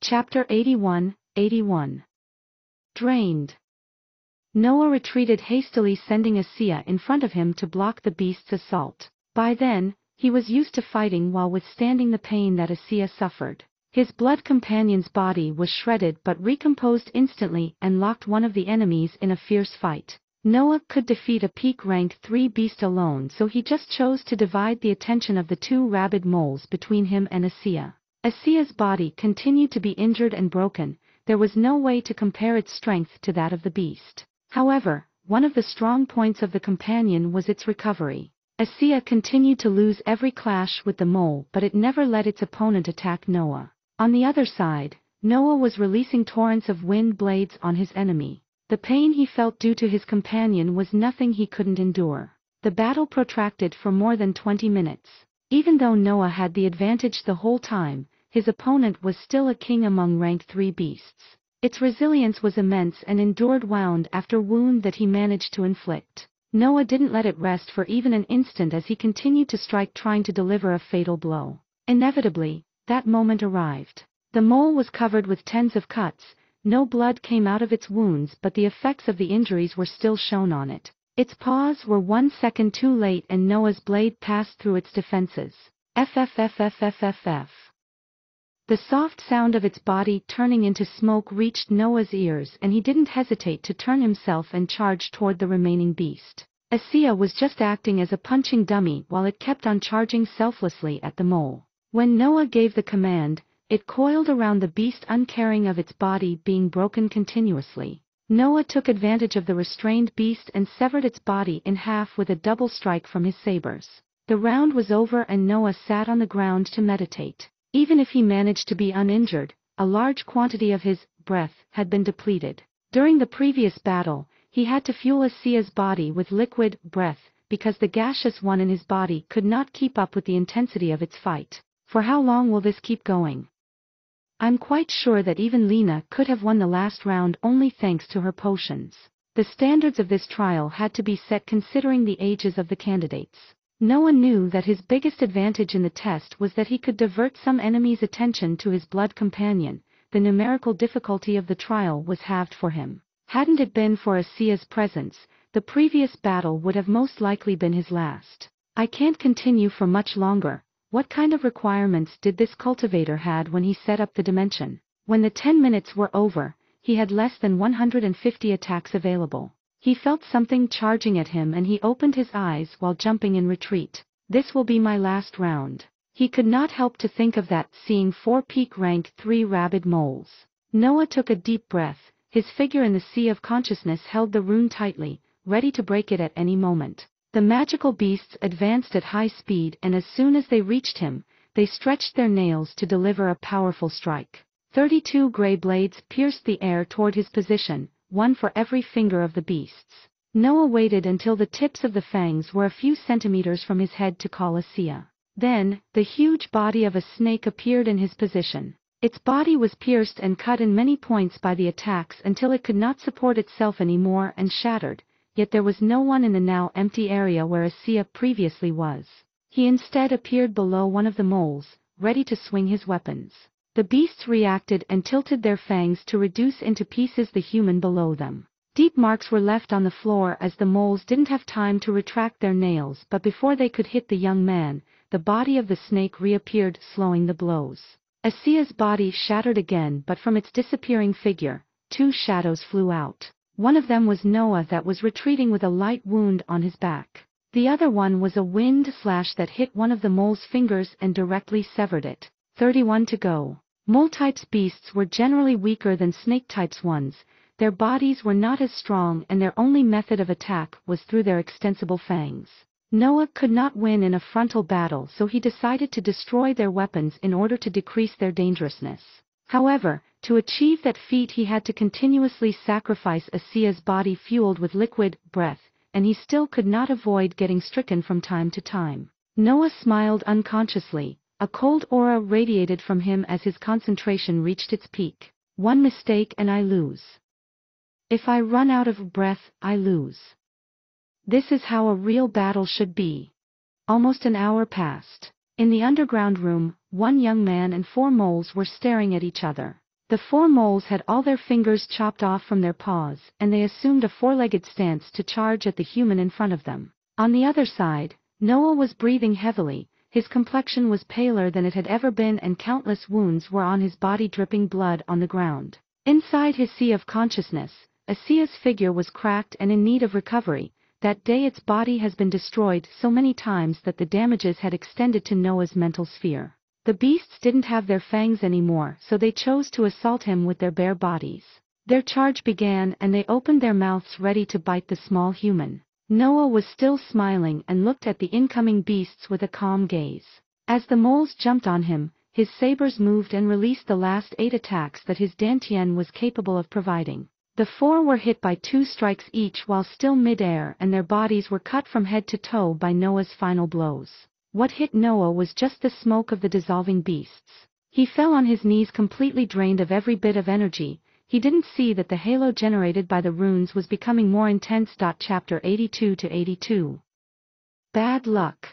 Chapter 81-81. Drained. Noah retreated hastily, sending Asiya in front of him to block the beast's assault. By then, he was used to fighting while withstanding the pain that Asiya suffered. His blood companion's body was shredded but recomposed instantly and locked one of the enemies in a fierce fight. Noah could defeat a peak rank 3 beast alone, so he just chose to divide the attention of the 2 rabid moles between him and Asiya. Asiya's body continued to be injured and broken. There was no way to compare its strength to that of the beast. However, one of the strong points of the companion was its recovery. Asiya continued to lose every clash with the mole, but it never let its opponent attack Noah. On the other side, Noah was releasing torrents of wind blades on his enemy. The pain he felt due to his companion was nothing he couldn't endure. The battle protracted for more than 20 minutes. Even though Noah had the advantage the whole time, his opponent was still a king among rank 3 beasts. Its resilience was immense and endured wound after wound that he managed to inflict. Noah didn't let it rest for even an instant as he continued to strike, trying to deliver a fatal blow. Inevitably, that moment arrived. The mole was covered with tens of cuts. No blood came out of its wounds, but the effects of the injuries were still shown on it. Its paws were 1 second too late and Noah's blade passed through its defenses. FFFFFFF. The soft sound of its body turning into smoke reached Noah's ears, and he didn't hesitate to turn himself and charge toward the remaining beast. Asiya was just acting as a punching dummy while it kept on charging selflessly at the mole. When Noah gave the command, it coiled around the beast, uncaring of its body being broken continuously. Noah took advantage of the restrained beast and severed its body in half with a double strike from his sabers. The round was over and Noah sat on the ground to meditate. Even if he managed to be uninjured, a large quantity of his breath had been depleted. During the previous battle, he had to fuel Asiya's body with liquid breath because the gaseous one in his body could not keep up with the intensity of its fight. For how long will this keep going? I'm quite sure that even Lena could have won the last round only thanks to her potions. The standards of this trial had to be set considering the ages of the candidates. Noah knew that his biggest advantage in the test was that he could divert some enemy's attention to his blood companion. The numerical difficulty of the trial was halved for him. Hadn't it been for Asiya's presence, the previous battle would have most likely been his last. I can't continue for much longer. What kind of requirements did this cultivator had when he set up the dimension? When the 10 minutes were over, he had less than 150 attacks available. He felt something charging at him and he opened his eyes while jumping in retreat. This will be my last round. He could not help to think of that, seeing 4 peak rank 3 rabid moles. Noah took a deep breath. His figure in the sea of consciousness held the rune tightly, ready to break it at any moment. The magical beasts advanced at high speed, and as soon as they reached him, they stretched their nails to deliver a powerful strike. 32 gray blades pierced the air toward his position, one for every finger of the beasts. Noah waited until the tips of the fangs were a few centimeters from his head to call Asiya. Then, the huge body of a snake appeared in his position. Its body was pierced and cut in many points by the attacks until it could not support itself anymore and shattered. Yet there was no one in the now empty area where Asiya previously was. He instead appeared below one of the moles, ready to swing his weapons. The beasts reacted and tilted their fangs to reduce into pieces the human below them. Deep marks were left on the floor as the moles didn't have time to retract their nails, but before they could hit the young man, the body of the snake reappeared, slowing the blows. Asiya's body shattered again, but from its disappearing figure, 2 shadows flew out. One of them was Noah, that was retreating with a light wound on his back. The other one was a wind slash that hit one of the mole's fingers and directly severed it. 31 to go. Mole-types beasts were generally weaker than snake-types ones. Their bodies were not as strong and their only method of attack was through their extensible fangs. Noah could not win in a frontal battle, so he decided to destroy their weapons in order to decrease their dangerousness. However, to achieve that feat he had to continuously sacrifice Asiya's body fueled with liquid breath, and he still could not avoid getting stricken from time to time. Noah smiled unconsciously. A cold aura radiated from him as his concentration reached its peak. One mistake and I lose. If I run out of breath, I lose. This is how a real battle should be. Almost an hour passed. In the underground room, one young man and 4 moles were staring at each other. The 4 moles had all their fingers chopped off from their paws, and they assumed a 4-legged stance to charge at the human in front of them. On the other side, Noah was breathing heavily, his complexion was paler than it had ever been, and countless wounds were on his body, dripping blood on the ground. Inside his sea of consciousness, Asia's figure was cracked and in need of recovery. That day its body has been destroyed so many times that the damages had extended to Noah's mental sphere. The beasts didn't have their fangs anymore, so they chose to assault him with their bare bodies. Their charge began, and they opened their mouths ready to bite the small human. Noah was still smiling and looked at the incoming beasts with a calm gaze. As the moles jumped on him, his sabers moved and released the last 8 attacks that his dantian was capable of providing. The 4 were hit by 2 strikes each while still mid-air, and their bodies were cut from head to toe by Noah's final blows. What hit Noah was just the smoke of the dissolving beasts. He fell on his knees completely drained of every bit of energy. He didn't see that the halo generated by the runes was becoming more intense. Chapter 82-82. Bad luck.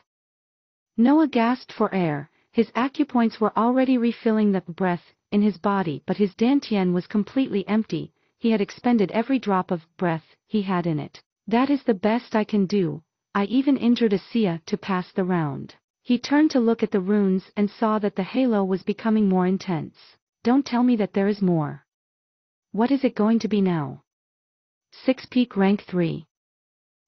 Noah gasped for air. His acupoints were already refilling the breath in his body, but his dantian was completely empty. He had expended every drop of breath he had in it. That is the best I can do. I even injured Asia to pass the round. He turned to look at the runes and saw that the halo was becoming more intense. Don't tell me that there is more. What is it going to be now? 6 peak rank 3.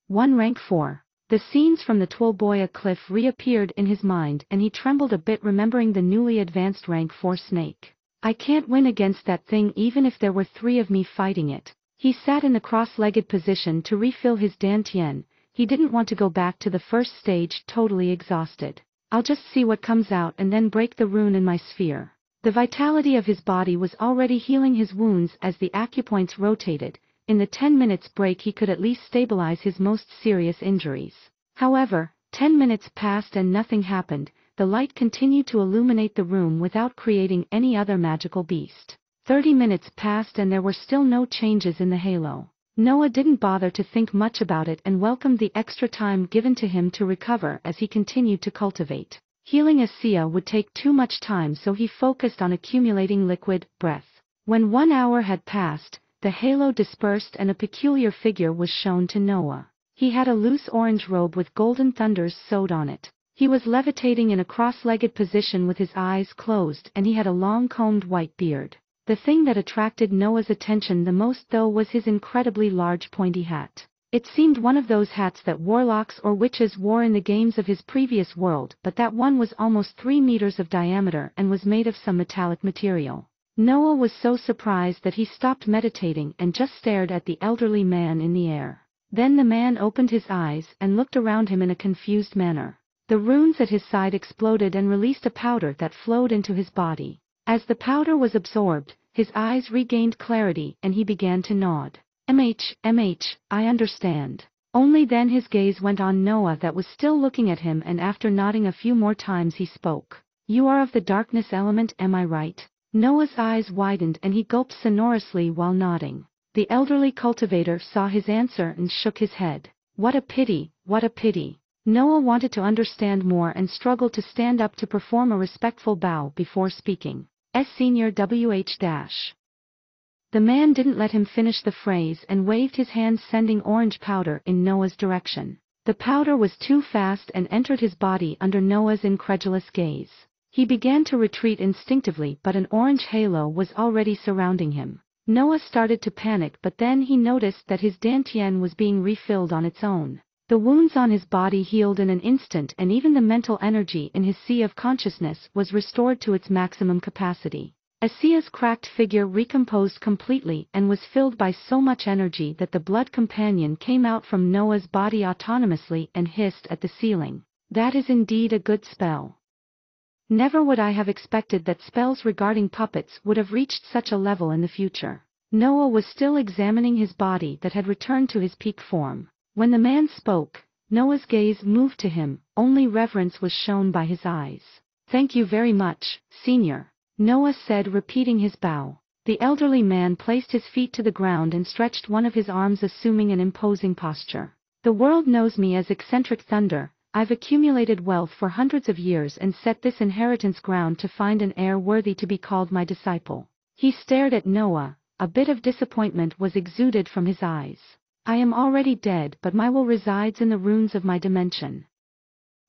1 rank 4. The scenes from the Twilboya cliff reappeared in his mind, and he trembled a bit remembering the newly advanced rank 4 snake. I can't win against that thing even if there were 3 of me fighting it. He sat in the cross-legged position to refill his dantian. He didn't want to go back to the first stage totally exhausted. I'll just see what comes out and then break the rune in my sphere. The vitality of his body was already healing his wounds as the acupoints rotated. In the 10 minutes break he could at least stabilize his most serious injuries. However, 10 minutes passed and nothing happened. The light continued to illuminate the room without creating any other magical beast. 30 minutes passed and there were still no changes in the halo. Noah didn't bother to think much about it and welcomed the extra time given to him to recover as he continued to cultivate. Healing Asia would take too much time, so he focused on accumulating liquid breath. When 1 hour had passed, the halo dispersed and a peculiar figure was shown to Noah. He had a loose orange robe with golden thunders sewed on it. He was levitating in a cross-legged position with his eyes closed, and he had a long combed white beard. The thing that attracted Noah's attention the most though was his incredibly large pointy hat. It seemed one of those hats that warlocks or witches wore in the games of his previous world, but that one was almost 3 meters of diameter and was made of some metallic material. Noah was so surprised that he stopped meditating and just stared at the elderly man in the air. Then the man opened his eyes and looked around him in a confused manner. The runes at his side exploded and released a powder that flowed into his body. As the powder was absorbed, his eyes regained clarity and he began to nod. I understand. Only then his gaze went on Noah that was still looking at him, and after nodding a few more times he spoke. You are of the darkness element, am I right? Noah's eyes widened and he gulped sonorously while nodding. The elderly cultivator saw his answer and shook his head. What a pity, what a pity. Noah wanted to understand more and struggled to stand up to perform a respectful bow before speaking. Senior WH-. The man didn't let him finish the phrase and waved his hand, sending orange powder in Noah's direction. The powder was too fast and entered his body under Noah's incredulous gaze. He began to retreat instinctively, but an orange halo was already surrounding him. Noah started to panic, but then he noticed that his dantian was being refilled on its own. The wounds on his body healed in an instant, and even the mental energy in his sea of consciousness was restored to its maximum capacity. Asia's cracked figure recomposed completely and was filled by so much energy that the blood companion came out from Noah's body autonomously and hissed at the ceiling. That is indeed a good spell. Never would I have expected that spells regarding puppets would have reached such a level in the future. Noah was still examining his body that had returned to his peak form. When the man spoke, Noah's gaze moved to him, only reverence was shown by his eyes. Thank you very much, Senior, Noah said, repeating his bow. The elderly man placed his feet to the ground and stretched one of his arms, assuming an imposing posture. The world knows me as Eccentric Thunder. I've accumulated wealth for hundreds of years and set this inheritance ground to find an heir worthy to be called my disciple. He stared at Noah, a bit of disappointment was exuded from his eyes. I am already dead, but my will resides in the runes of my dimension.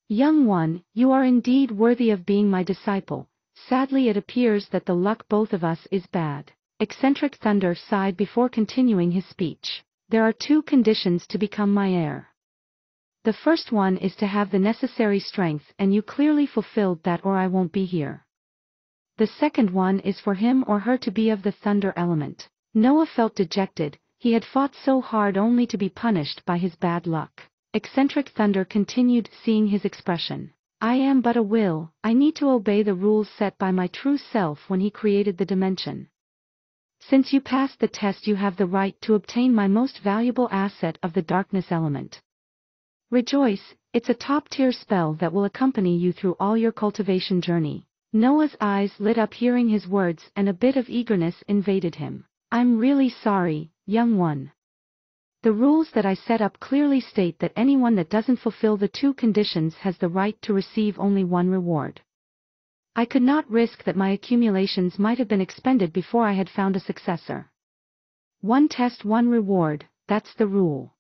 Young one, you are indeed worthy of being my disciple. Sadly it appears that the luck both of us is bad. Eccentric Thunder sighed before continuing his speech. There are 2 conditions to become my heir. The first one is to have the necessary strength, and you clearly fulfilled that, or I won't be here. The second one is for him or her to be of the thunder element. Noah felt dejected. He had fought so hard only to be punished by his bad luck. Eccentric Thunder continued, seeing his expression. I am but a will, I need to obey the rules set by my true self when he created the dimension. Since you passed the test, you have the right to obtain my most valuable asset of the darkness element. Rejoice, it's a top-tier spell that will accompany you through all your cultivation journey. Noah's eyes lit up hearing his words, and a bit of eagerness invaded him. I'm really sorry, young one. The rules that I set up clearly state that anyone that doesn't fulfill the 2 conditions has the right to receive only 1 reward. I could not risk that my accumulations might have been expended before I had found a successor. 1 test 1 reward, that's the rule.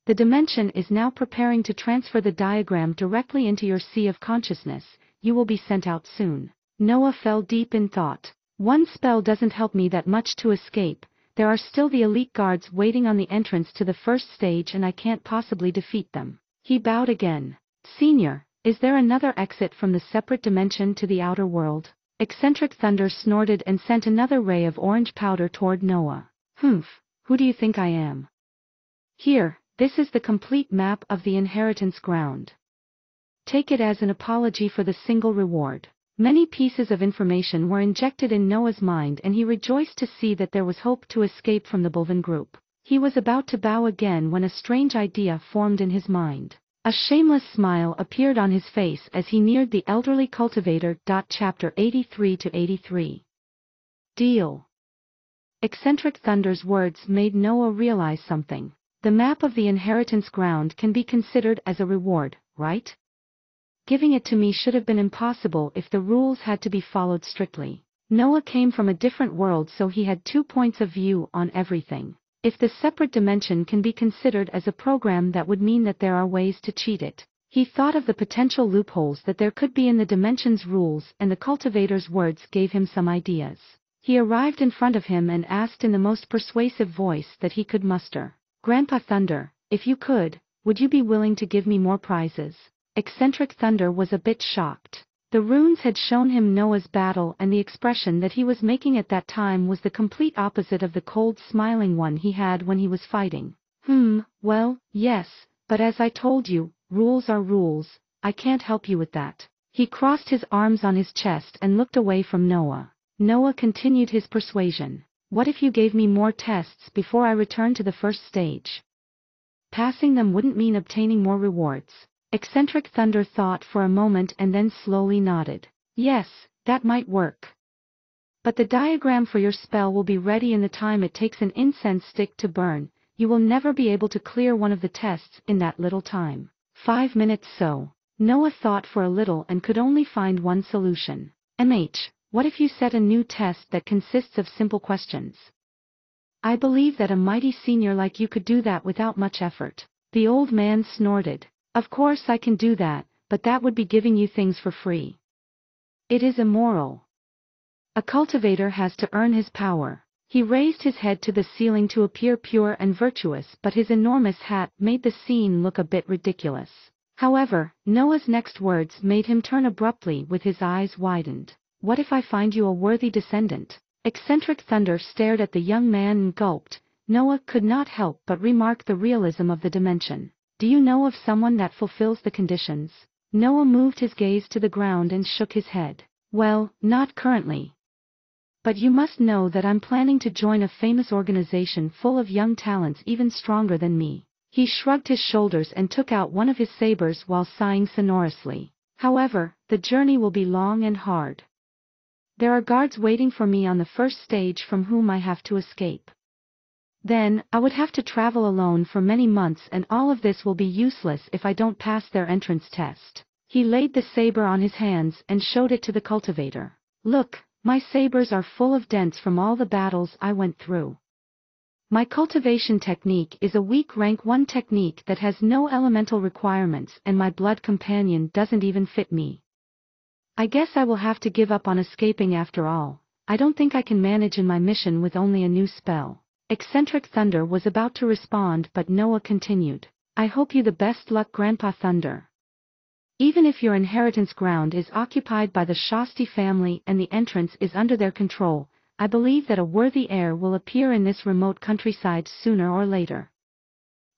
The dimension is now preparing to transfer the diagram directly into your sea of consciousness. You will be sent out soon. Noah fell deep in thought. 1 spell doesn't help me that much to escape. There are still the elite guards waiting on the entrance to the first stage, and I can't possibly defeat them. He bowed again. Senior, is there another exit from the separate dimension to the outer world? Eccentric Thunder snorted and sent another ray of orange powder toward Noah. Humph, who do you think I am? Here, this is the complete map of the inheritance ground. Take it as an apology for the single reward. Many pieces of information were injected in Noah's mind, and he rejoiced to see that there was hope to escape from the Balvan group. He was about to bow again when a strange idea formed in his mind. A shameless smile appeared on his face as he neared the elderly cultivator. Chapter 83-83. Deal. Eccentric Thunder's words made Noah realize something. The map of the inheritance ground can be considered as a reward, right? Giving it to me should have been impossible if the rules had to be followed strictly. Noah came from a different world, so he had 2 points of view on everything. If the separate dimension can be considered as a program, that would mean that there are ways to cheat it. He thought of the potential loopholes that there could be in the dimension's rules, and the cultivator's words gave him some ideas. He arrived in front of him and asked in the most persuasive voice that he could muster. Grandpa Thunder, if you could, would you be willing to give me more prizes? Eccentric Thunder was a bit shocked. The runes had shown him Noah's battle, and the expression that he was making at that time was the complete opposite of the cold, smiling one he had when he was fighting. Well, yes, but as I told you, rules are rules, I can't help you with that. He crossed his arms on his chest and looked away from Noah. Noah continued his persuasion. What if you gave me more tests before I returned to the first stage? Passing them wouldn't mean obtaining more rewards. Eccentric Thunder thought for a moment and then slowly nodded. Yes, that might work. But the diagram for your spell will be ready in the time it takes an incense stick to burn. You will never be able to clear one of the tests in that little time. 5 minutes so. Noah thought for a little and could only find one solution. What if you set a new test that consists of simple questions? I believe that a mighty senior like you could do that without much effort. The old man snorted. Of course I can do that, but that would be giving you things for free. It is immoral. A cultivator has to earn his power. He raised his head to the ceiling to appear pure and virtuous, but his enormous hat made the scene look a bit ridiculous. However, Noah's next words made him turn abruptly with his eyes widened. What if I find you a worthy descendant? Eccentric Thunder stared at the young man and gulped. Noah could not help but remark the realism of the dimension. Do you know of someone that fulfills the conditions? Noah moved his gaze to the ground and shook his head. Well, not currently. But you must know that I'm planning to join a famous organization full of young talents even stronger than me. He shrugged his shoulders and took out one of his sabers while sighing sonorously. However, the journey will be long and hard. There are guards waiting for me on the first stage from whom I have to escape. Then, I would have to travel alone for many months, and all of this will be useless if I don't pass their entrance test. He laid the saber on his hands and showed it to the cultivator. Look, My sabers are full of dents from all the battles I went through. My cultivation technique is a weak rank 1 technique that has no elemental requirements, and my blood companion doesn't even fit me. I guess I will have to give up on escaping after all. I don't think I can manage in my mission with only a new spell. Eccentric Thunder was about to respond, but Noah continued. I hope you the best luck, Grandpa Thunder. Even if your inheritance ground is occupied by the Shasti family and the entrance is under their control, I believe that a worthy heir will appear in this remote countryside sooner or later.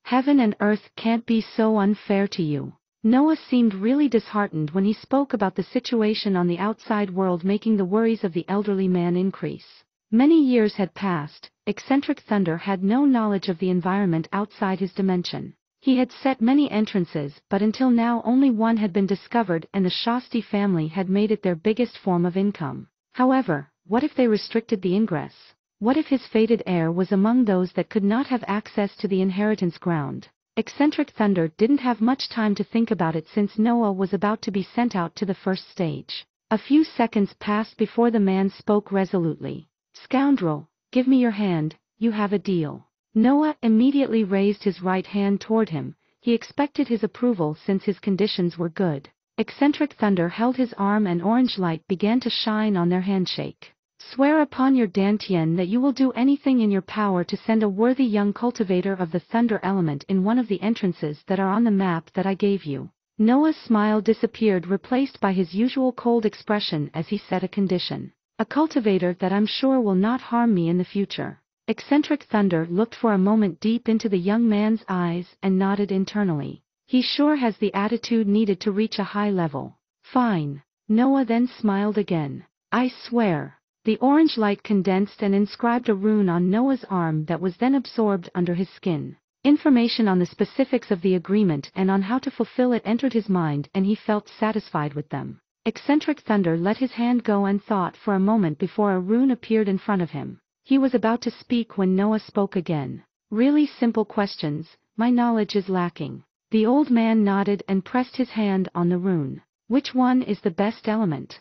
Heaven and earth can't be so unfair to you. Noah seemed really disheartened when he spoke about the situation on the outside world, making the worries of the elderly man increase. Many years had passed. Eccentric Thunder had no knowledge of the environment outside his dimension. He had set many entrances, but until now only one had been discovered, and the Shasti family had made it their biggest form of income. However, what if they restricted the ingress? What if his fated heir was among those that could not have access to the inheritance ground? Eccentric Thunder didn't have much time to think about it since Noah was about to be sent out to the first stage. A few seconds passed before the man spoke resolutely. Scoundrel, give me your hand, you have a deal. Noah immediately raised his right hand toward him. He expected his approval since his conditions were good. Eccentric Thunder held his arm and orange light began to shine on their handshake. Swear upon your dantian that you will do anything in your power to send a worthy young cultivator of the thunder element in one of the entrances that are on the map that I gave you. Noah's smile disappeared, replaced by his usual cold expression as he set a condition. A cultivator that I'm sure will not harm me in the future. Eccentric Thunder looked for a moment deep into the young man's eyes and nodded internally. He sure has the attitude needed to reach a high level. Fine. Noah then smiled again. I swear. The orange light condensed and inscribed a rune on Noah's arm that was then absorbed under his skin. Information on the specifics of the agreement and on how to fulfill it entered his mind, and he felt satisfied with them. Eccentric Thunder let his hand go and thought for a moment before a rune appeared in front of him. He was about to speak when Noah spoke again. Really simple questions, my knowledge is lacking. The old man nodded and pressed his hand on the rune. Which one is the best element?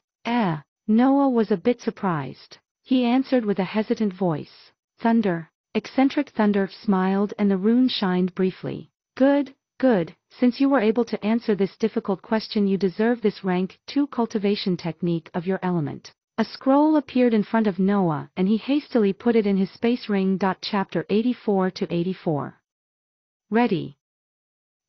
Noah was a bit surprised. He answered with a hesitant voice. Thunder. Eccentric Thunder smiled and the rune shined briefly. Good, good, since you were able to answer this difficult question you deserve this rank 2 cultivation technique of your element. A scroll appeared in front of Noah and he hastily put it in his space ring. Chapter 84-84. Ready.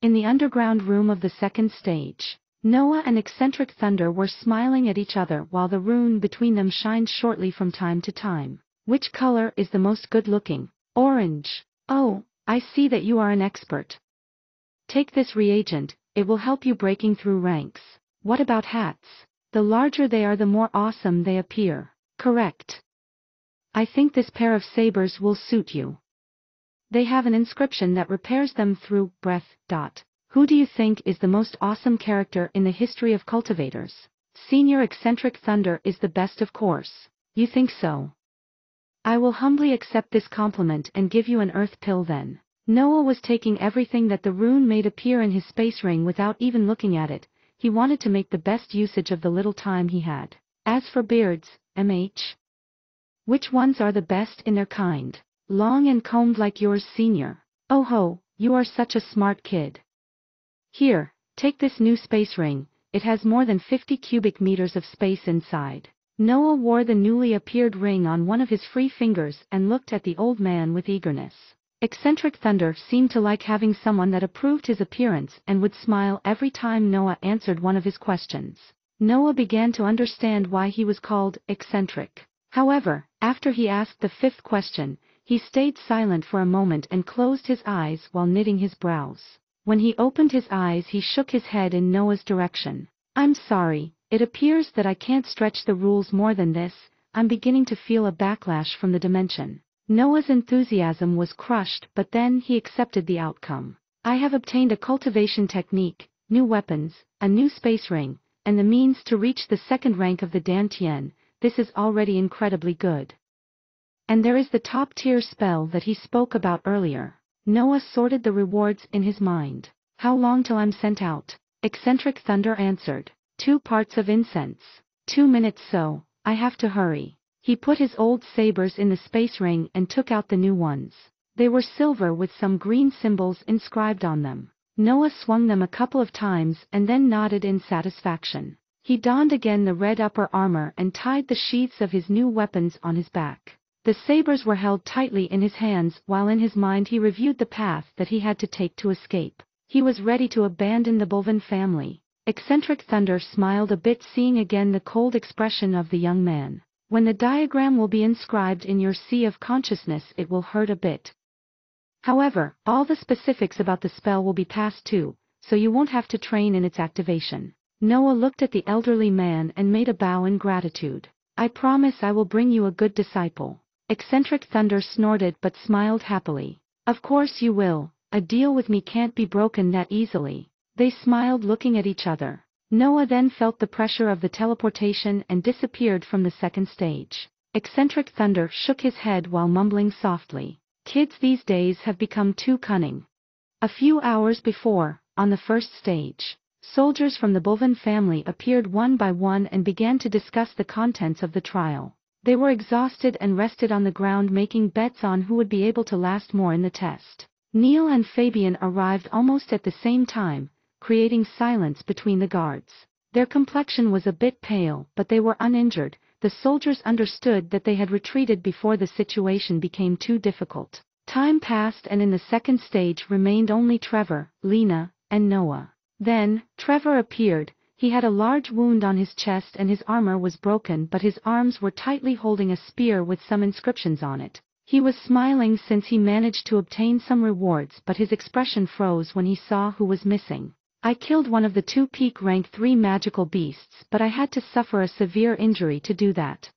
In the underground room of the second stage. Noah and Eccentric Thunder were smiling at each other while the rune between them shined shortly from time to time. Which color is the most good-looking? Orange. Oh, I see that you are an expert. Take this reagent, it will help you breaking through ranks. What about hats? The larger they are the more awesome they appear. Correct. I think this pair of sabers will suit you. They have an inscription that repairs them through breath. Who do you think is the most awesome character in the history of cultivators? Senior Eccentric Thunder is the best, of course. You think so? I will humbly accept this compliment and give you an earth pill then. Noah was taking everything that the rune made appear in his space ring without even looking at it. He wanted to make the best usage of the little time he had. As for beards, which ones are the best in their kind? Long and combed like yours, Senior. Oh ho, you are such a smart kid. Here, take this new space ring, it has more than 50 cubic meters of space inside. Noah wore the newly appeared ring on one of his free fingers and looked at the old man with eagerness. Eccentric Thunder seemed to like having someone that approved his appearance and would smile every time Noah answered one of his questions. Noah began to understand why he was called eccentric. However, after he asked the 5th question, he stayed silent for a moment and closed his eyes while knitting his brows. When he opened his eyes he shook his head in Noah's direction. I'm sorry, it appears that I can't stretch the rules more than this. I'm beginning to feel a backlash from the dimension. Noah's enthusiasm was crushed, but then he accepted the outcome. I have obtained a cultivation technique, new weapons, a new space ring, and the means to reach the 2nd rank of the dantian. This is already incredibly good. And there is the top-tier spell that he spoke about earlier. Noah sorted the rewards in his mind. How long till I'm sent out? Eccentric Thunder answered. 2 parts of incense. 2 minutes, so, I have to hurry. He put his old sabers in the space ring and took out the new ones. They were silver with some green symbols inscribed on them. Noah swung them a couple of times and then nodded in satisfaction. He donned again the red upper armor and tied the sheaths of his new weapons on his back. The sabers were held tightly in his hands while in his mind he reviewed the path that he had to take to escape. He was ready to abandon the Balvan family. Eccentric Thunder smiled a bit, seeing again the cold expression of the young man. When the diagram will be inscribed in your sea of consciousness, it will hurt a bit. However, all the specifics about the spell will be passed too, so you won't have to train in its activation. Noah looked at the elderly man and made a bow in gratitude. I promise I will bring you a good disciple. Eccentric Thunder snorted but smiled happily. Of course you will, a deal with me can't be broken that easily. They smiled, looking at each other. Noah then felt the pressure of the teleportation and disappeared from the second stage. Eccentric Thunder shook his head while mumbling softly. Kids these days have become too cunning. A few hours before, on the first stage, soldiers from the Balvan family appeared one by one and began to discuss the contents of the trial. They were exhausted and rested on the ground, making bets on who would be able to last more in the test. Neil and Fabian arrived almost at the same time, creating silence between the guards. Their complexion was a bit pale, but they were uninjured. The soldiers understood that they had retreated before the situation became too difficult. Time passed and in the second stage remained only Trevor, Lena, and Noah. Then, Trevor appeared. He had a large wound on his chest and his armor was broken, but his arms were tightly holding a spear with some inscriptions on it. He was smiling since he managed to obtain some rewards, but his expression froze when he saw who was missing. I killed one of the 2 peak rank 3 magical beasts, but I had to suffer a severe injury to do that.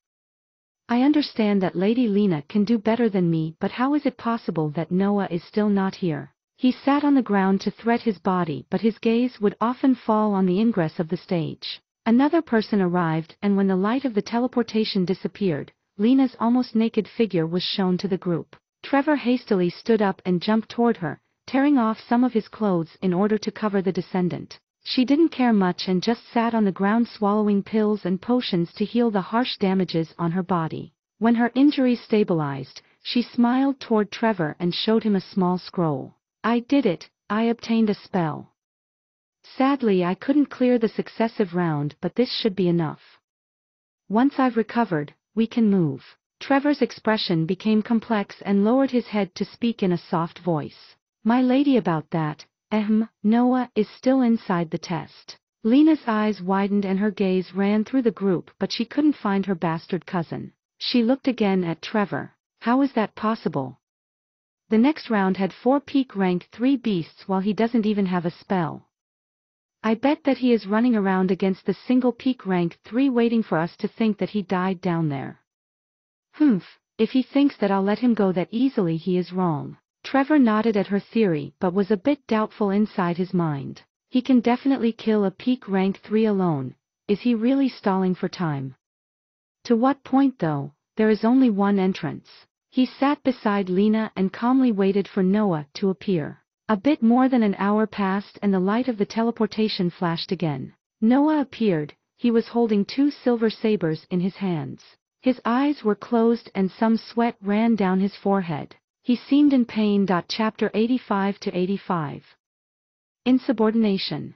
I understand that Lady Lena can do better than me, but how is it possible that Noah is still not here? He sat on the ground to thread his body, but his gaze would often fall on the ingress of the stage. Another person arrived, and when the light of the teleportation disappeared, Lena's almost naked figure was shown to the group. Trevor hastily stood up and jumped toward her, tearing off some of his clothes in order to cover the descendant. She didn't care much and just sat on the ground swallowing pills and potions to heal the harsh damages on her body. When her injuries stabilized, she smiled toward Trevor and showed him a small scroll. I did it, I obtained a spell. Sadly, I couldn't clear the successive round, but this should be enough. Once I've recovered, we can move. Trevor's expression became complex and lowered his head to speak in a soft voice. My lady, about that, Noah is still inside the test. Lena's eyes widened and her gaze ran through the group, but she couldn't find her bastard cousin. She looked again at Trevor. How is that possible? The next round had 4 peak rank 3 beasts while he doesn't even have a spell. I bet that he is running around against the single peak rank 3 waiting for us to think that he died down there. If he thinks that I'll let him go that easily, he is wrong. Trevor nodded at her theory but was a bit doubtful inside his mind. He can definitely kill a peak rank 3 alone. Is he really stalling for time? To what point though? There is only one entrance. He sat beside Lena and calmly waited for Noah to appear. A bit more than an hour passed and the light of the teleportation flashed again. Noah appeared. He was holding 2 silver sabers in his hands. His eyes were closed and some sweat ran down his forehead. He seemed in pain. Chapter 85-85. Insubordination.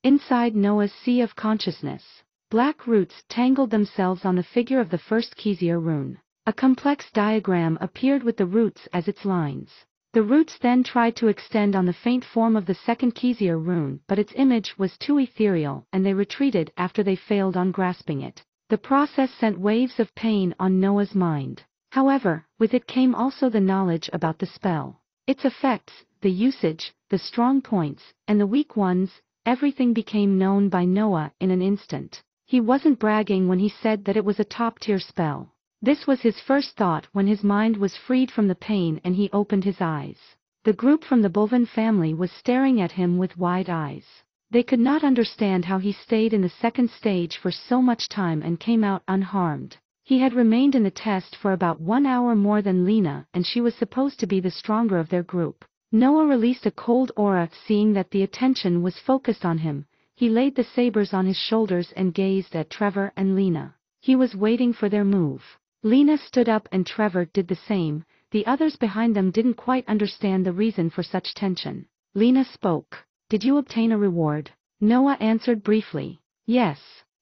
Inside Noah's sea of consciousness, black roots tangled themselves on the figure of the first Kezia rune. A complex diagram appeared with the roots as its lines. The roots then tried to extend on the faint form of the second Kezia rune, but its image was too ethereal and they retreated after they failed on grasping it. The process sent waves of pain on Noah's mind. However, with it came also the knowledge about the spell. Its effects, the usage, the strong points, and the weak ones, everything became known by Noah in an instant. He wasn't bragging when he said that it was a top-tier spell. This was his first thought when his mind was freed from the pain and he opened his eyes. The group from the Balvan family was staring at him with wide eyes. They could not understand how he stayed in the second stage for so much time and came out unharmed. He had remained in the test for about 1 hour more than Lena, and she was supposed to be the stronger of their group. Noah released a cold aura, seeing that the attention was focused on him. He laid the sabers on his shoulders and gazed at Trevor and Lena. He was waiting for their move. Lena stood up and Trevor did the same. The others behind them didn't quite understand the reason for such tension. Lena spoke. Did you obtain a reward? Noah answered briefly. Yes.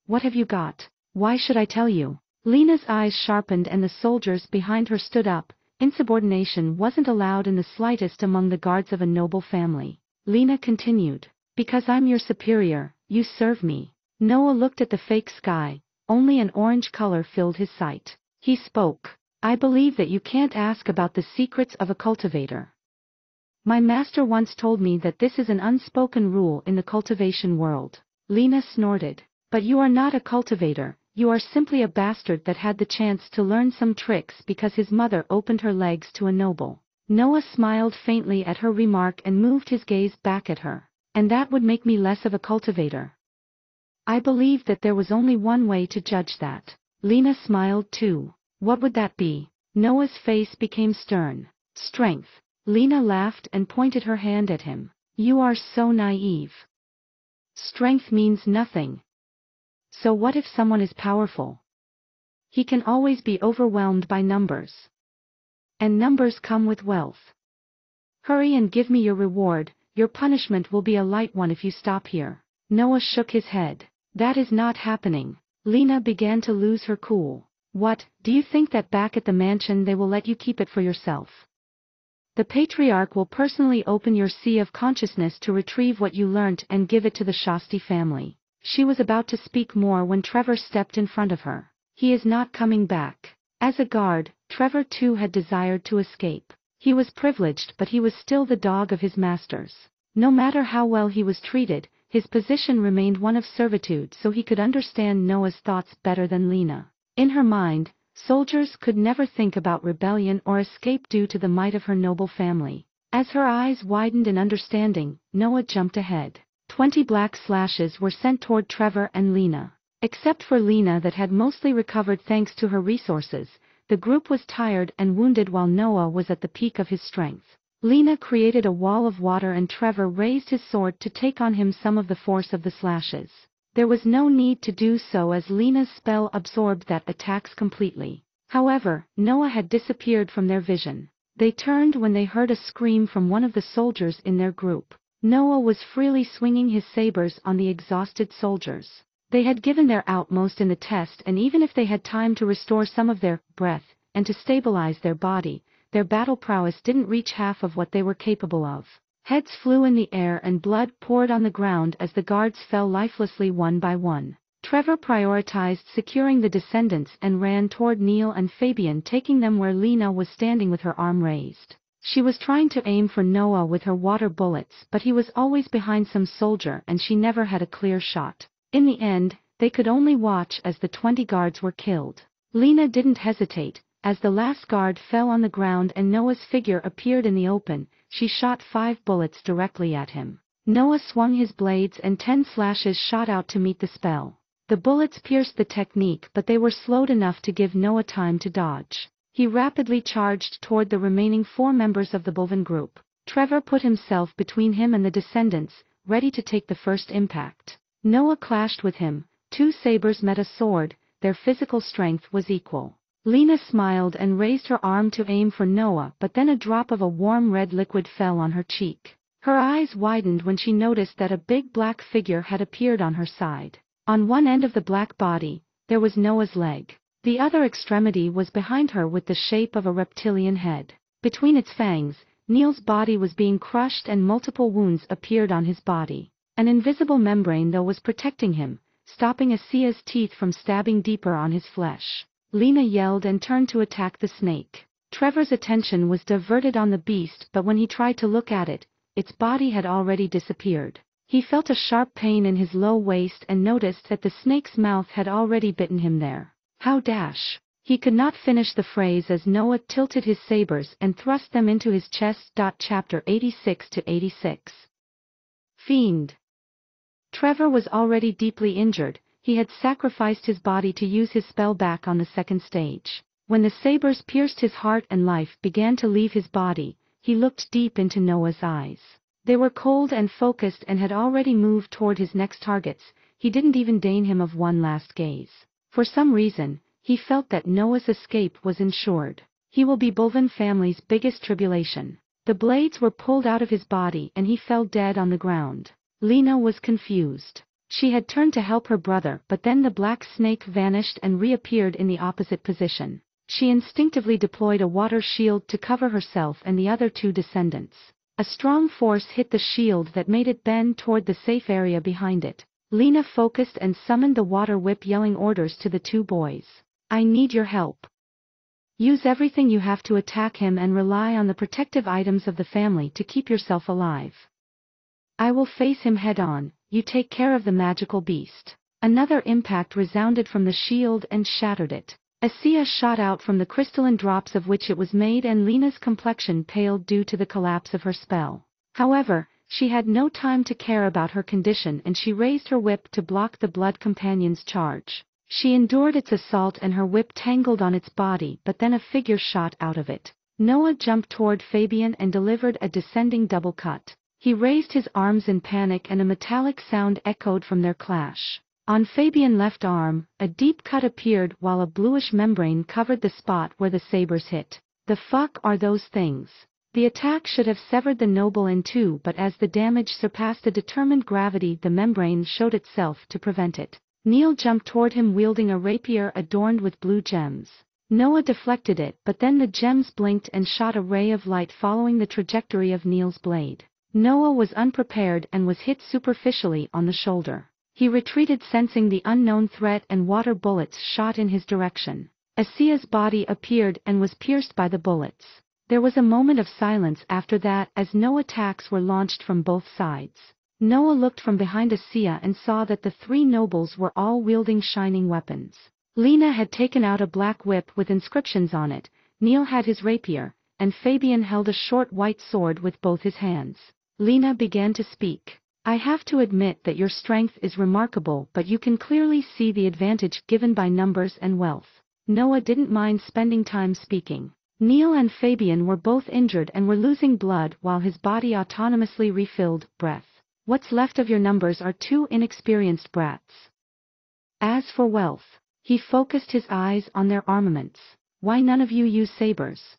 What have you got? Why should I tell you? Lena's eyes sharpened and the soldiers behind her stood up. Insubordination wasn't allowed in the slightest among the guards of a noble family. Lena continued. Because I'm your superior, you serve me. Noah looked at the fake sky. Only an orange color filled his sight. He spoke. I believe that you can't ask about the secrets of a cultivator. My master once told me that this is an unspoken rule in the cultivation world. Lena snorted. But you are not a cultivator, you are simply a bastard that had the chance to learn some tricks because his mother opened her legs to a noble. Noah smiled faintly at her remark and moved his gaze back at her. And that would make me less of a cultivator. I believe that there was only one way to judge that. Lena smiled too. What would that be? Noah's face became stern. Strength. Lena laughed and pointed her hand at him. You are so naive. Strength means nothing. So what if someone is powerful? He can always be overwhelmed by numbers. And numbers come with wealth. Hurry and give me your reward, your punishment will be a light one if you stop here. Noah shook his head. That is not happening. Lena began to lose her cool. What, do you think that back at the mansion they will let you keep it for yourself? The patriarch will personally open your sea of consciousness to retrieve what you learnt and give it to the Shasti family. She was about to speak more when Trevor stepped in front of her. He is not coming back. As a guard, Trevor too had desired to escape. He was privileged but he was still the dog of his masters. No matter how well he was treated, his position remained one of servitude so he could understand Noah's thoughts better than Lena. In her mind, soldiers could never think about rebellion or escape due to the might of her noble family. As her eyes widened in understanding, Noah jumped ahead. 20 black slashes were sent toward Trevor and Lena. Except for Lena that had mostly recovered thanks to her resources, the group was tired and wounded while Noah was at the peak of his strength. Lena created a wall of water and Trevor raised his sword to take on him some of the force of the slashes. There was no need to do so as Lena's spell absorbed that attacks completely. However, Noah had disappeared from their vision. They turned when they heard a scream from one of the soldiers in their group. Noah was freely swinging his sabers on the exhausted soldiers. They had given their utmost in the test and even if they had time to restore some of their breath, and to stabilize their body, their battle prowess didn't reach half of what they were capable of. Heads flew in the air and blood poured on the ground as the guards fell lifelessly one by one. Trevor prioritized securing the descendants and ran toward Neil and Fabian taking them where Lena was standing with her arm raised. She was trying to aim for Noah with her water bullets but he was always behind some soldier and she never had a clear shot. In the end, they could only watch as the 20 guards were killed. Lena didn't hesitate. As the last guard fell on the ground and Noah's figure appeared in the open, she shot 5 bullets directly at him. Noah swung his blades and 10 slashes shot out to meet the spell. The bullets pierced the technique but they were slowed enough to give Noah time to dodge. He rapidly charged toward the remaining 4 members of the Balvan group. Trevor put himself between him and the descendants, ready to take the first impact. Noah clashed with him. 2 sabers met a sword, their physical strength was equal. Lena smiled and raised her arm to aim for Noah but then a drop of a warm red liquid fell on her cheek. Her eyes widened when she noticed that a big black figure had appeared on her side. On one end of the black body, there was Noah's leg. The other extremity was behind her with the shape of a reptilian head. Between its fangs, Neil's body was being crushed and multiple wounds appeared on his body. An invisible membrane though was protecting him, stopping Asia's teeth from stabbing deeper on his flesh. Lena yelled and turned to attack the snake. Trevor's attention was diverted on the beast but when he tried to look at it, its body had already disappeared. He felt a sharp pain in his low waist and noticed that the snake's mouth had already bitten him there. How dash! He could not finish the phrase as Noah tilted his sabers and thrust them into his chest. Chapter 86-86. Fiend. Trevor was already deeply injured. He had sacrificed his body to use his spell back on the second stage. When the sabers pierced his heart and life began to leave his body, he looked deep into Noah's eyes. They were cold and focused and had already moved toward his next targets. He didn't even deign him of one last gaze. For some reason, he felt that Noah's escape was ensured. He will be Balvan family's biggest tribulation. The blades were pulled out of his body and he fell dead on the ground. Lena was confused. She had turned to help her brother, but then the black snake vanished and reappeared in the opposite position. She instinctively deployed a water shield to cover herself and the other two descendants. A strong force hit the shield that made it bend toward the safe area behind it. Lena focused and summoned the water whip, yelling orders to the two boys. I need your help. Use everything you have to attack him and rely on the protective items of the family to keep yourself alive. I will face him head on, you take care of the magical beast. Another impact resounded from the shield and shattered it. A Sia shot out from the crystalline drops of which it was made, and Lena's complexion paled due to the collapse of her spell. However, she had no time to care about her condition and she raised her whip to block the blood companion's charge. She endured its assault and her whip tangled on its body, but then a figure shot out of it. Noah jumped toward Fabian and delivered a descending double cut. He raised his arms in panic and a metallic sound echoed from their clash. On Fabian's left arm, a deep cut appeared while a bluish membrane covered the spot where the sabers hit. The fuck are those things? The attack should have severed the noble in two, but as the damage surpassed the determined gravity, the membrane showed itself to prevent it. Neil jumped toward him wielding a rapier adorned with blue gems. Noah deflected it, but then the gems blinked and shot a ray of light following the trajectory of Neil's blade. Noah was unprepared and was hit superficially on the shoulder. He retreated, sensing the unknown threat, and water bullets shot in his direction. Asia's body appeared and was pierced by the bullets. There was a moment of silence after that as no attacks were launched from both sides. Noah looked from behind Asia and saw that the three nobles were all wielding shining weapons. Lena had taken out a black whip with inscriptions on it, Neil had his rapier, and Fabian held a short white sword with both his hands. Lena began to speak. I have to admit that your strength is remarkable, but you can clearly see the advantage given by numbers and wealth. Noah didn't mind spending time speaking. Neil and Fabian were both injured and were losing blood while his body autonomously refilled breath. What's left of your numbers are two inexperienced brats. As for wealth, he focused his eyes on their armaments. Why none of you use sabers?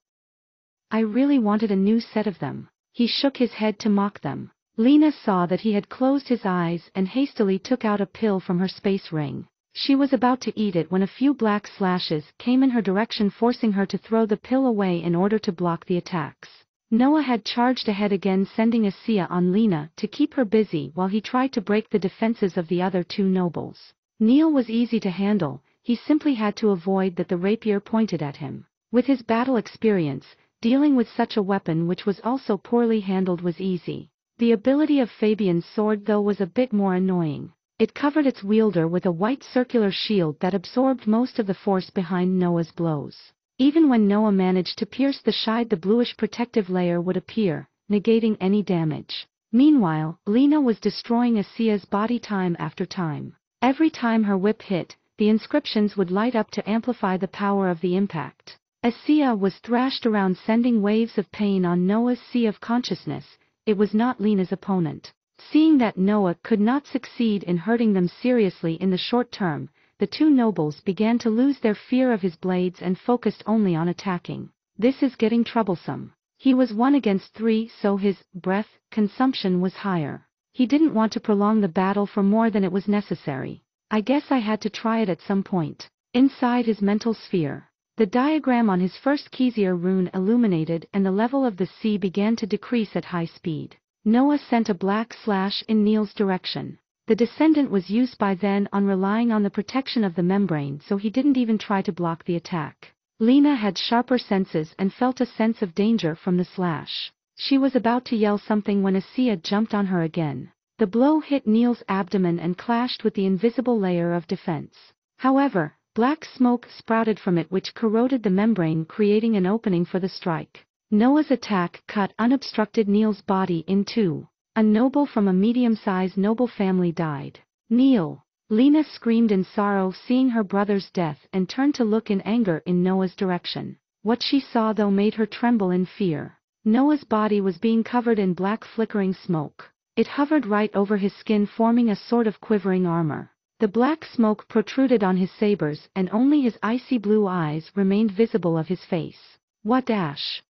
I really wanted a new set of them. He shook his head to mock them. Lena saw that he had closed his eyes and hastily took out a pill from her space ring. She was about to eat it when a few black slashes came in her direction, forcing her to throw the pill away in order to block the attacks. Noah had charged ahead again, sending Asia on Lena to keep her busy while he tried to break the defenses of the other two nobles. Neil was easy to handle, he simply had to avoid that the rapier pointed at him. With his battle experience, dealing with such a weapon which was also poorly handled was easy. The ability of Fabian's sword though was a bit more annoying. It covered its wielder with a white circular shield that absorbed most of the force behind Noah's blows. Even when Noah managed to pierce the shield, the bluish protective layer would appear, negating any damage. Meanwhile, Lena was destroying Asia's body time after time. Every time her whip hit, the inscriptions would light up to amplify the power of the impact. Asia was thrashed around, sending waves of pain on Noah's sea of consciousness. It was not Lena's opponent. Seeing that Noah could not succeed in hurting them seriously in the short term, the two nobles began to lose their fear of his blades and focused only on attacking. This is getting troublesome. He was 1 against 3, so his breath consumption was higher. He didn't want to prolong the battle for more than it was necessary. I guess I had to try it at some point. Inside his mental sphere, the diagram on his first Kezier rune illuminated and the level of the sea began to decrease at high speed. Noah sent a black slash in Neil's direction. The descendant was used by then on relying on the protection of the membrane, so he didn't even try to block the attack. Lena had sharper senses and felt a sense of danger from the slash. She was about to yell something when Asia jumped on her again. The blow hit Neil's abdomen and clashed with the invisible layer of defense. However, black smoke sprouted from it which corroded the membrane, creating an opening for the strike. Noah's attack cut unobstructed Neil's body in two. A noble from a medium-sized noble family died. Neil! Lena screamed in sorrow seeing her brother's death and turned to look in anger in Noah's direction. What she saw though made her tremble in fear. Noah's body was being covered in black flickering smoke. It hovered right over his skin, forming a sort of quivering armor. The black smoke protruded on his sabers and only his icy blue eyes remained visible of his face. What dash?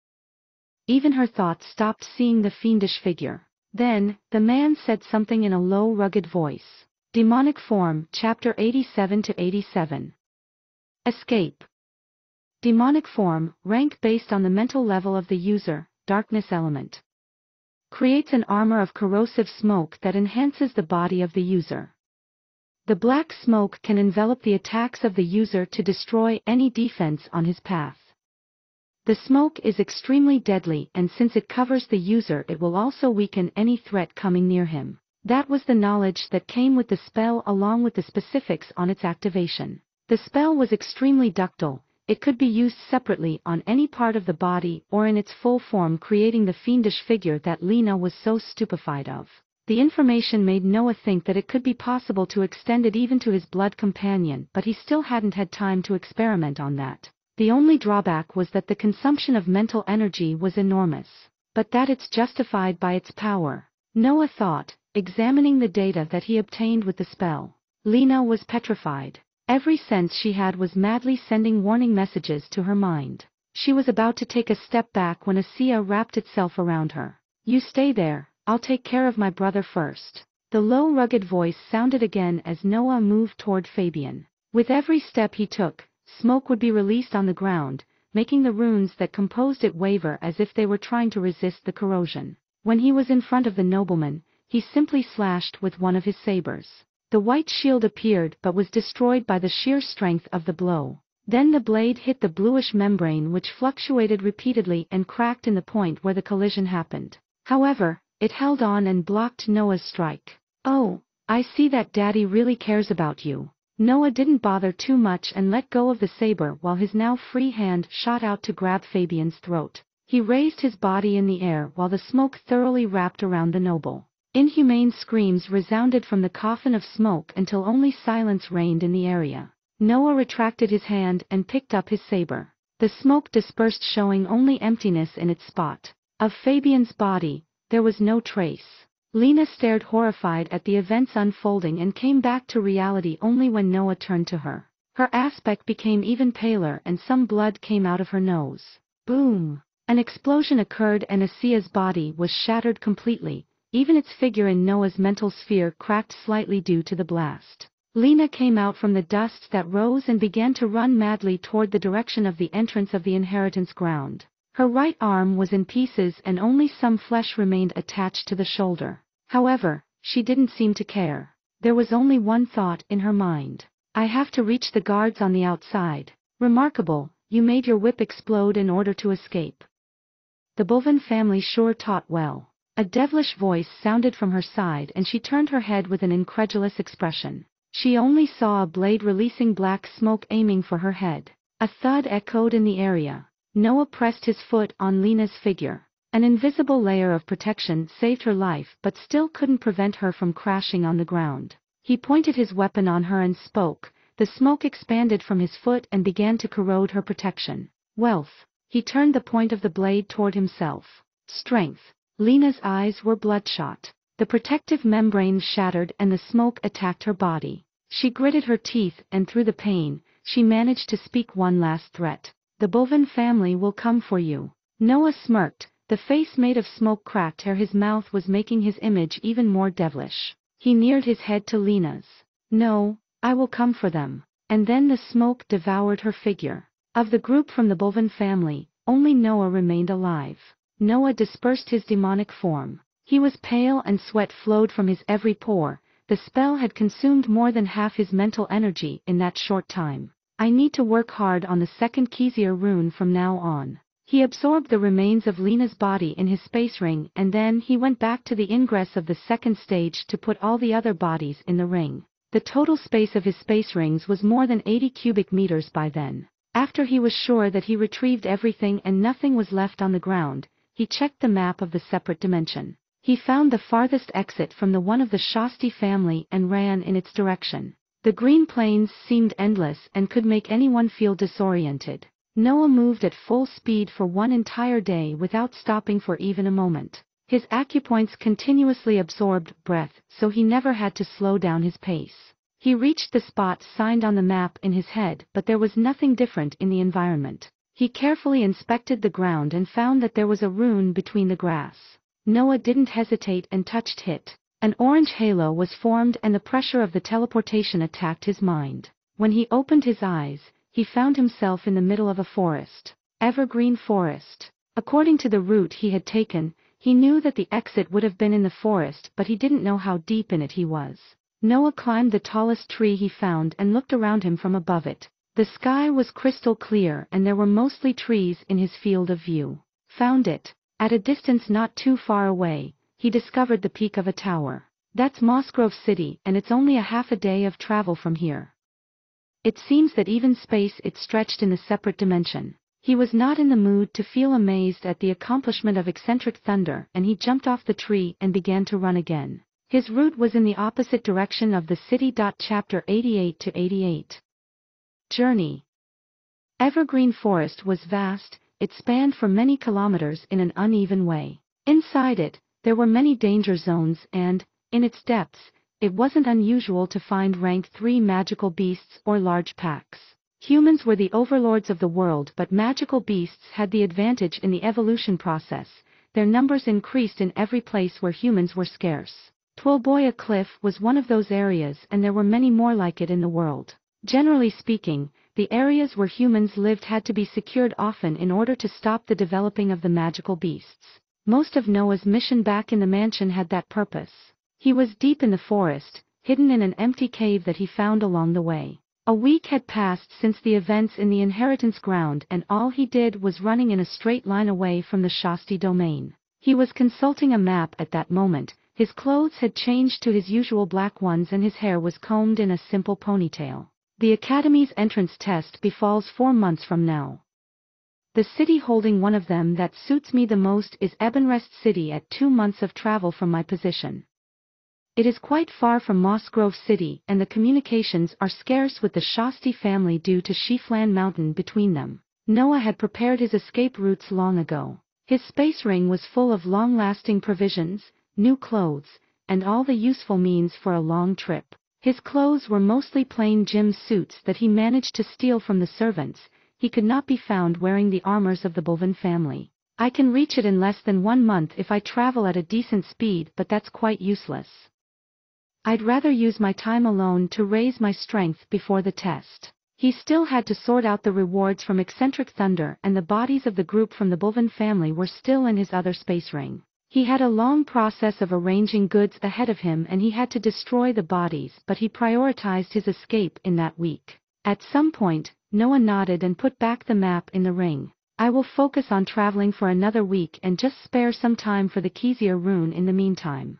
Even her thoughts stopped seeing the fiendish figure. Then, the man said something in a low rugged voice. Demonic Form, Chapter 87-87. Escape. Demonic Form, rank based on the mental level of the user, darkness element. Creates an armor of corrosive smoke that enhances the body of the user. The black smoke can envelop the attacks of the user to destroy any defense on his path. The smoke is extremely deadly, and since it covers the user, it will also weaken any threat coming near him. That was the knowledge that came with the spell along with the specifics on its activation. The spell was extremely ductile. It could be used separately on any part of the body or in its full form, creating the fiendish figure that Lena was so stupefied of. The information made Noah think that it could be possible to extend it even to his blood companion, but he still hadn't had time to experiment on that. The only drawback was that the consumption of mental energy was enormous. But that it's justified by its power, Noah thought, examining the data that he obtained with the spell. Lena was petrified. Every sense she had was madly sending warning messages to her mind. She was about to take a step back when a Sia wrapped itself around her. You stay there, I'll take care of my brother first. The low rugged voice sounded again as Noah moved toward Fabian. With every step he took, smoke would be released on the ground, making the runes that composed it waver as if they were trying to resist the corrosion. When he was in front of the nobleman, he simply slashed with one of his sabers. The white shield appeared but was destroyed by the sheer strength of the blow. Then the blade hit the bluish membrane, which fluctuated repeatedly and cracked in the point where the collision happened. However, it held on and blocked Noah's strike. Oh, I see that Daddy really cares about you. Noah didn't bother too much and let go of the saber while his now free hand shot out to grab Fabian's throat. He raised his body in the air while the smoke thoroughly wrapped around the noble. Inhumane screams resounded from the coffin of smoke until only silence reigned in the area. Noah retracted his hand and picked up his saber. The smoke dispersed, showing only emptiness in its spot. Of Fabian's body, there was no trace. Lena stared horrified at the events unfolding and came back to reality only when Noah turned to her. Her aspect became even paler and some blood came out of her nose. Boom! An explosion occurred and Asia's body was shattered completely. Even its figure in Noah's mental sphere cracked slightly due to the blast. Lena came out from the dust that rose and began to run madly toward the direction of the entrance of the inheritance ground. Her right arm was in pieces and only some flesh remained attached to the shoulder. However, she didn't seem to care. There was only one thought in her mind. I have to reach the guards on the outside. Remarkable, you made your whip explode in order to escape. The Balvan family sure taught well. A devilish voice sounded from her side and she turned her head with an incredulous expression. She only saw a blade releasing black smoke aiming for her head. A thud echoed in the area. Noah pressed his foot on Lena's figure. An invisible layer of protection saved her life but still couldn't prevent her from crashing on the ground. He pointed his weapon on her and spoke. The smoke expanded from his foot and began to corrode her protection. Wealth. He turned the point of the blade toward himself. Strength. Lena's eyes were bloodshot. The protective membrane shattered and the smoke attacked her body. She gritted her teeth and through the pain, she managed to speak one last threat. The Balvan family will come for you. Noah smirked. The face made of smoke cracked ere his mouth was making his image even more devilish. He neared his head to Lena's. No, I will come for them. And then the smoke devoured her figure. Of the group from the Balvan family, only Noah remained alive. Noah dispersed his demonic form. He was pale and sweat flowed from his every pore. The spell had consumed more than half his mental energy in that short time. I need to work hard on the second Kezir rune from now on. He absorbed the remains of Lena's body in his space ring and then he went back to the ingress of the second stage to put all the other bodies in the ring. The total space of his space rings was more than 80 cubic meters by then. After he was sure that he retrieved everything and nothing was left on the ground, he checked the map of the separate dimension. He found the farthest exit from the one of the Shasti family and ran in its direction. The green plains seemed endless and could make anyone feel disoriented. Noah moved at full speed for one entire day without stopping for even a moment. His acupoints continuously absorbed breath, so he never had to slow down his pace. He reached the spots signed on the map in his head, but there was nothing different in the environment. He carefully inspected the ground and found that there was a rune between the grass. Noah didn't hesitate and touched it. An orange halo was formed and the pressure of the teleportation attacked his mind. When he opened his eyes, he found himself in the middle of a forest. Evergreen forest. According to the route he had taken, he knew that the exit would have been in the forest, but he didn't know how deep in it he was. Noah climbed the tallest tree he found and looked around him from above it. The sky was crystal clear and there were mostly trees in his field of view. Found it. At a distance not too far away, he discovered the peak of a tower. That's Mossgrove City, and it's only a half a day of travel from here. It seems that even space it stretched in a separate dimension. He was not in the mood to feel amazed at the accomplishment of eccentric thunder, and he jumped off the tree and began to run again. His route was in the opposite direction of the city. Chapter 88-88. Journey. Evergreen Forest was vast, it spanned for many kilometers in an uneven way. Inside it, there were many danger zones and, in its depths, it wasn't unusual to find rank 3 magical beasts or large packs. Humans were the overlords of the world, but magical beasts had the advantage in the evolution process. Their numbers increased in every place where humans were scarce. Twilboya Cliff was one of those areas, and there were many more like it in the world. Generally speaking, the areas where humans lived had to be secured often in order to stop the developing of the magical beasts. Most of Noah's mission back in the mansion had that purpose. He was deep in the forest, hidden in an empty cave that he found along the way. A week had passed since the events in the inheritance ground, and all he did was running in a straight line away from the Shasti domain. He was consulting a map at that moment. His clothes had changed to his usual black ones and his hair was combed in a simple ponytail. The Academy's entrance test befalls 4 months from now. The city holding one of them that suits me the most is Ebonrest City, at 2 months of travel from my position. It is quite far from Mossgrove City, and the communications are scarce with the Shasti family due to Sheafland Mountain between them. Noah had prepared his escape routes long ago. His space ring was full of long-lasting provisions, new clothes, and all the useful means for a long trip. His clothes were mostly plain gym suits that he managed to steal from the servants. He could not be found wearing the armors of the Balvan family. I can reach it in less than 1 month if I travel at a decent speed, but that's quite useless. I'd rather use my time alone to raise my strength before the test. He still had to sort out the rewards from eccentric thunder, and the bodies of the group from the Balvan family were still in his other space ring. He had a long process of arranging goods ahead of him and he had to destroy the bodies, but he prioritized his escape in that week. At some point, Noah nodded and put back the map in the ring. I will focus on traveling for another week and just spare some time for the Kezia rune in the meantime.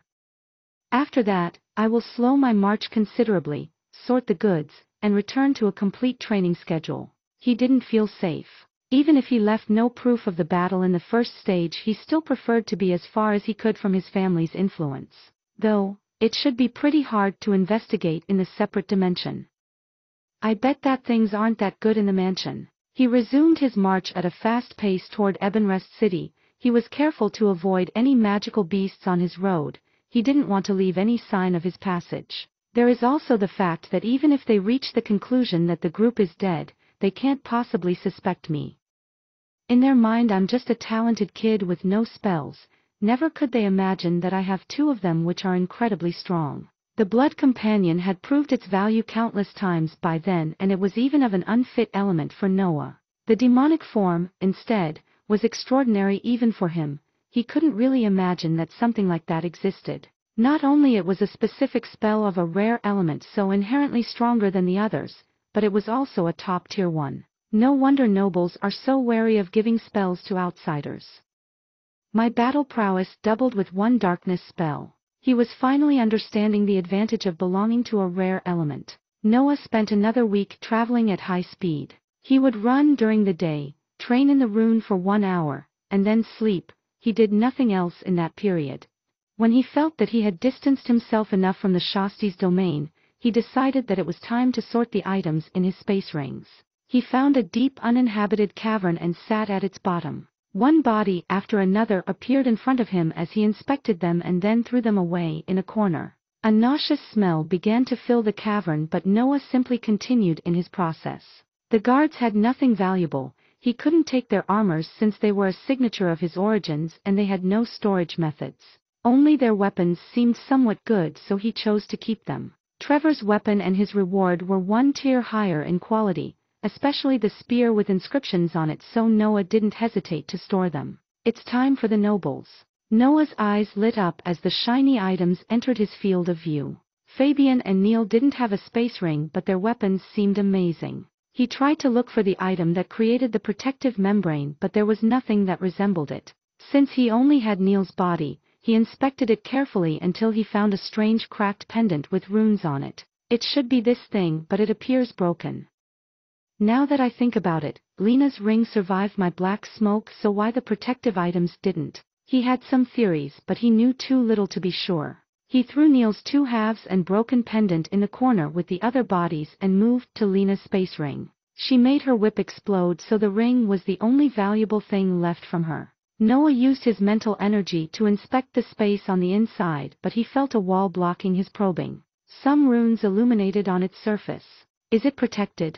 After that, I will slow my march considerably, sort the goods, and return to a complete training schedule. He didn't feel safe. Even if he left no proof of the battle in the first stage, he still preferred to be as far as he could from his family's influence. Though, it should be pretty hard to investigate in the separate dimension. I bet that things aren't that good in the mansion. He resumed his march at a fast pace toward Ebonrest City. He was careful to avoid any magical beasts on his road. He didn't want to leave any sign of his passage. There is also the fact that even if they reach the conclusion that the group is dead, they can't possibly suspect me. In their mind I'm just a talented kid with no spells. Never could they imagine that I have 2 of them which are incredibly strong. The blood companion had proved its value countless times by then, and it was even of an unfit element for Noah. The demonic form, instead, was extraordinary even for him. He couldn't really imagine that something like that existed. Not only it was a specific spell of a rare element so inherently stronger than the others, but it was also a top-tier one. No wonder nobles are so wary of giving spells to outsiders. My battle prowess doubled with 1 darkness spell. He was finally understanding the advantage of belonging to a rare element. Noah spent another week traveling at high speed. He would run during the day, train in the rune for 1 hour, and then sleep. He did nothing else in that period. When he felt that he had distanced himself enough from the Shasti's domain, he decided that it was time to sort the items in his space rings. He found a deep uninhabited cavern and sat at its bottom. One body after another appeared in front of him as he inspected them and then threw them away in a corner. A nauseous smell began to fill the cavern, but Noah simply continued in his process. The guards had nothing valuable. He couldn't take their armors since they were a signature of his origins, and they had no storage methods. Only their weapons seemed somewhat good, so he chose to keep them. Trevor's weapon and his reward were one tier higher in quality, especially the spear with inscriptions on it, so Noah didn't hesitate to store them. It's time for the nobles. Noah's eyes lit up as the shiny items entered his field of view. Fabian and Neil didn't have a space ring, but their weapons seemed amazing. He tried to look for the item that created the protective membrane, but there was nothing that resembled it. Since he only had Neil's body, he inspected it carefully until he found a strange cracked pendant with runes on it. It should be this thing, but it appears broken. Now that I think about it, Lena's ring survived my black smoke, so why the protective items didn't? He had some theories, but he knew too little to be sure. He threw Neil's 2 halves and broken pendant in the corner with the other bodies and moved to Lena's space ring. She made her whip explode, so the ring was the only valuable thing left from her. Noah used his mental energy to inspect the space on the inside, but he felt a wall blocking his probing. Some runes illuminated on its surface. Is it protected?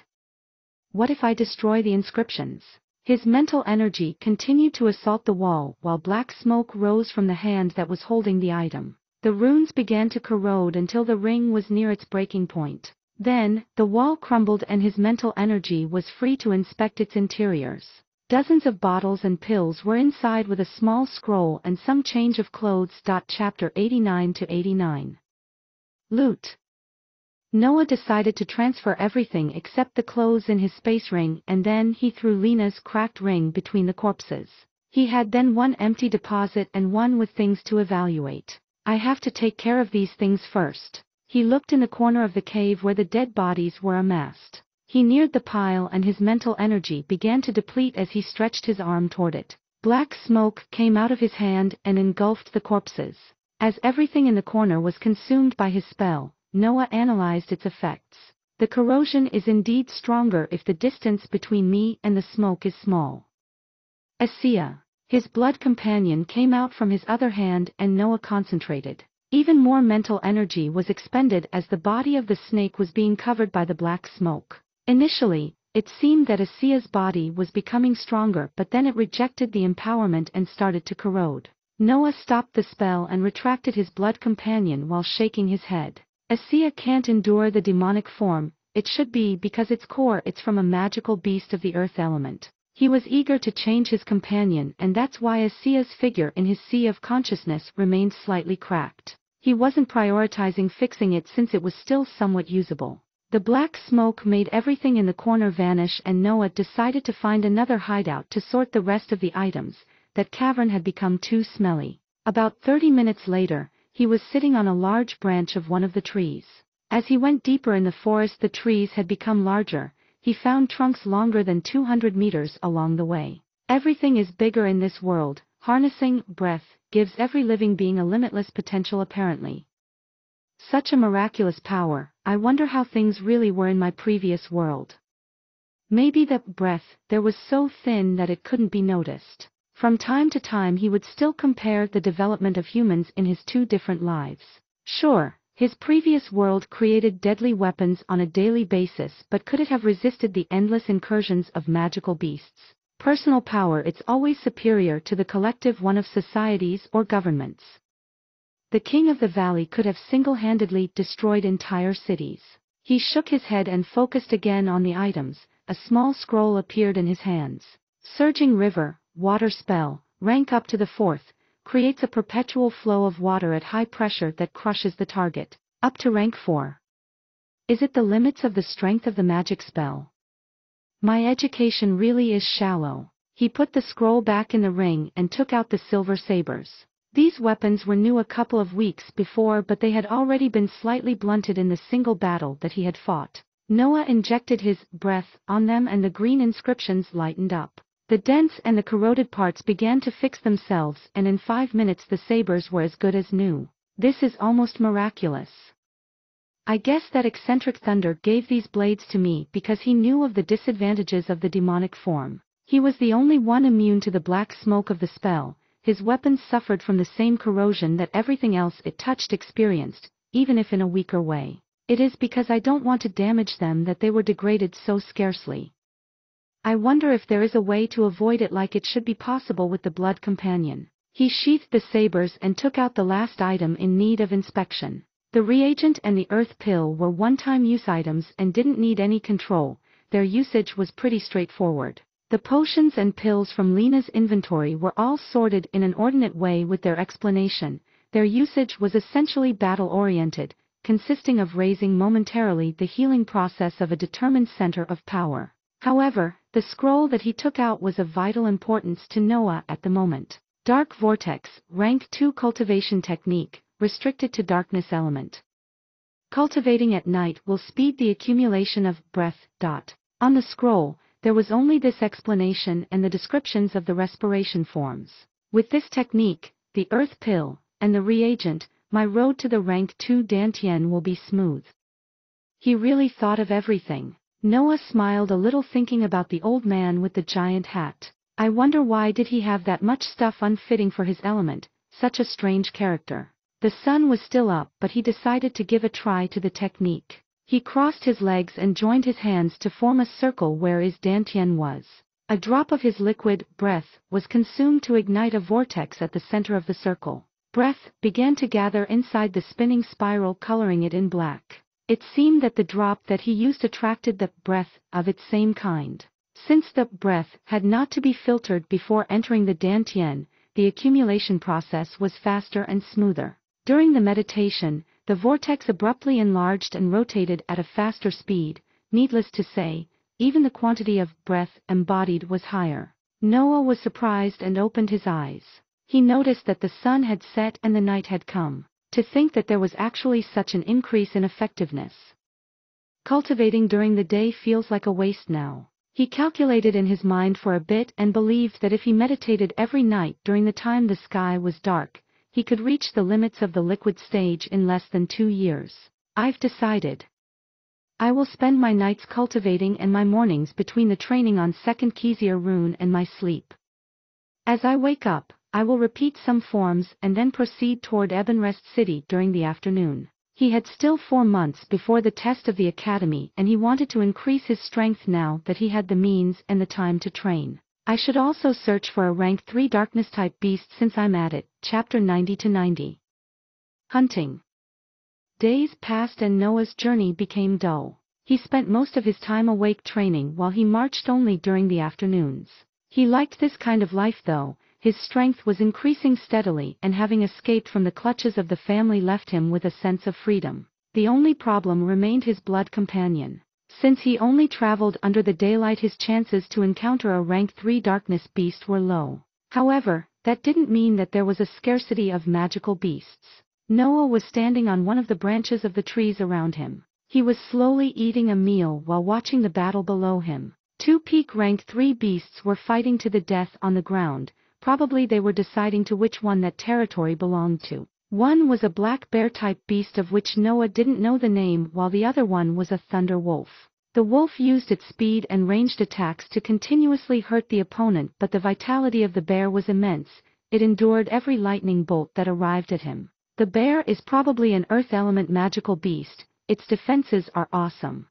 What if I destroy the inscriptions? His mental energy continued to assault the wall while black smoke rose from the hand that was holding the item. The runes began to corrode until the ring was near its breaking point. Then, the wall crumbled and his mental energy was free to inspect its interiors. Dozens of bottles and pills were inside with a small scroll and some change of clothes. Chapter 89-89. Loot. Noah decided to transfer everything except the clothes in his space ring, and then he threw Lena's cracked ring between the corpses. He had then one empty deposit and one with things to evaluate. I have to take care of these things first. He looked in the corner of the cave where the dead bodies were amassed. He neared the pile and his mental energy began to deplete as he stretched his arm toward it. Black smoke came out of his hand and engulfed the corpses. As everything in the corner was consumed by his spell, Noah analyzed its effects. The corrosion is indeed stronger if the distance between me and the smoke is small. Asiya. His blood companion came out from his other hand and Noah concentrated. Even more mental energy was expended as the body of the snake was being covered by the black smoke. Initially, it seemed that Asiya's body was becoming stronger, but then it rejected the empowerment and started to corrode. Noah stopped the spell and retracted his blood companion while shaking his head. Asiya can't endure the demonic form. It should be because its core it's from a magical beast of the earth element. He was eager to change his companion, and that's why Asiya's figure in his sea of consciousness remained slightly cracked. He wasn't prioritizing fixing it since it was still somewhat usable. The black smoke made everything in the corner vanish, and Noah decided to find another hideout to sort the rest of the items. That cavern had become too smelly. About 30 minutes later, he was sitting on a large branch of one of the trees. As he went deeper in the forest, the trees had become larger. He found trunks longer than 200 meters along the way. Everything is bigger in this world. Harnessing breath gives every living being a limitless potential apparently. Such a miraculous power. I wonder how things really were in my previous world. Maybe that breath there was so thin that it couldn't be noticed. From time to time he would still compare the development of humans in his 2 different lives. Sure, his previous world created deadly weapons on a daily basis, but could it have resisted the endless incursions of magical beasts? Personal power, it's always superior to the collective one of societies or governments. The king of the valley could have single-handedly destroyed entire cities. He shook his head and focused again on the items. A small scroll appeared in his hands. Surging river, water spell, rank up to the 4th, creates a perpetual flow of water at high pressure that crushes the target. Up to rank 4. Is it the limits of the strength of the magic spell? My education really is shallow. He put the scroll back in the ring and took out the silver sabers. These weapons were new a couple of weeks before, but they had already been slightly blunted in the single battle that he had fought. Noah injected his breath on them and the green inscriptions lightened up. The dents and the corroded parts began to fix themselves, and in 5 minutes the sabers were as good as new. This is almost miraculous. I guess that eccentric thunder gave these blades to me because he knew of the disadvantages of the demonic form. He was the only one immune to the black smoke of the spell. His weapons suffered from the same corrosion that everything else it touched experienced. even if in a weaker way. It is because I don't want to damage them that they were degraded so scarcely. I wonder if there is a way to avoid it like it should be possible with the blood companion. He sheathed the sabers and took out the last item in need of inspection. The reagent and the earth pill were one-time use items and didn't need any control. Their usage was pretty straightforward. The potions and pills from Lena's inventory were all sorted in an ordinate way with their explanation. Their usage was essentially battle-oriented, consisting of raising momentarily the healing process of a determined center of power. However, the scroll that he took out was of vital importance to Noah at the moment. Dark Vortex, Rank 2 Cultivation Technique, restricted to darkness element. Cultivating at night will speed the accumulation of breath. On the scroll, there was only this explanation and the descriptions of the respiration forms. With this technique, the earth pill, and the reagent, my road to the rank 2 Dantian will be smooth. He really thought of everything. Noah smiled a little thinking about the old man with the giant hat. I wonder why did he have that much stuff unfitting for his element, such a strange character. The sun was still up but he decided to give a try to the technique. He crossed his legs and joined his hands to form a circle where his Dantian was. A drop of his liquid, breath, was consumed to ignite a vortex at the center of the circle. Breath began to gather inside the spinning spiral, coloring it in black. It seemed that the drop that he used attracted the breath of its same kind. Since the breath had not to be filtered before entering the Dantian, the accumulation process was faster and smoother. During the meditation, the vortex abruptly enlarged and rotated at a faster speed. Needless to say, even the quantity of breath embodied was higher. Noah was surprised and opened his eyes. He noticed that the sun had set and the night had come. To think that there was actually such an increase in effectiveness. Cultivating during the day feels like a waste now. He calculated in his mind for a bit and believed that if he meditated every night during the time the sky was dark, he could reach the limits of the liquid stage in less than 2 years. I've decided. I will spend my nights cultivating and my mornings between the training on second Kezier rune and my sleep. As I wake up, I will repeat some forms and then proceed toward Ebenrest City during the afternoon. He had still 4 months before the test of the academy and he wanted to increase his strength now that he had the means and the time to train. I should also search for a rank 3 darkness type beast since I'm at it. Chapter 90-90. Hunting. Days passed and Noah's journey became dull. He spent most of his time awake training while he marched only during the afternoons. He liked this kind of life though. His strength was increasing steadily and having escaped from the clutches of the family left him with a sense of freedom. The only problem remained his blood companion. Since he only traveled under the daylight his chances to encounter a rank 3 darkness beast were low. However, that didn't mean that there was a scarcity of magical beasts. Noah was standing on one of the branches of the trees around him. He was slowly eating a meal while watching the battle below him. 2 peak rank 3 beasts were fighting to the death on the ground. Probably they were deciding to which one that territory belonged to. One was a black bear-type beast of which Noah didn't know the name while the other one was a thunder wolf. The wolf used its speed and ranged attacks to continuously hurt the opponent but the vitality of the bear was immense, it endured every lightning bolt that arrived at him. The bear is probably an earth element magical beast, its defenses are awesome.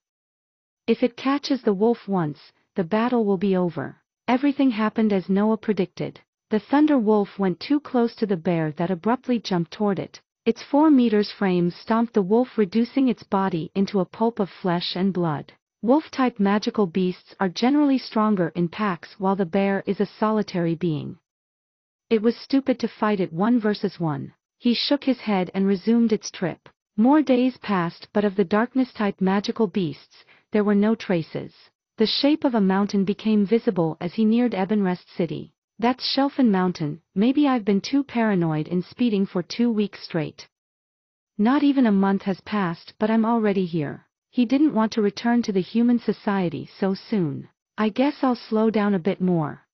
If it catches the wolf once, the battle will be over. Everything happened as Noah predicted. The thunder wolf went too close to the bear that abruptly jumped toward it. Its 4 meters frame stomped the wolf, reducing its body into a pulp of flesh and blood. Wolf-type magical beasts are generally stronger in packs while the bear is a solitary being. It was stupid to fight it 1 versus 1. He shook his head and resumed its trip. More days passed but of the darkness-type magical beasts, there were no traces. The shape of a mountain became visible as he neared Ebenrest City. That's Shelfen Mountain. Maybe I've been too paranoid in speeding for 2 weeks straight. Not even a month has passed but I'm already here. He didn't want to return to the human society so soon. I guess I'll slow down a bit more.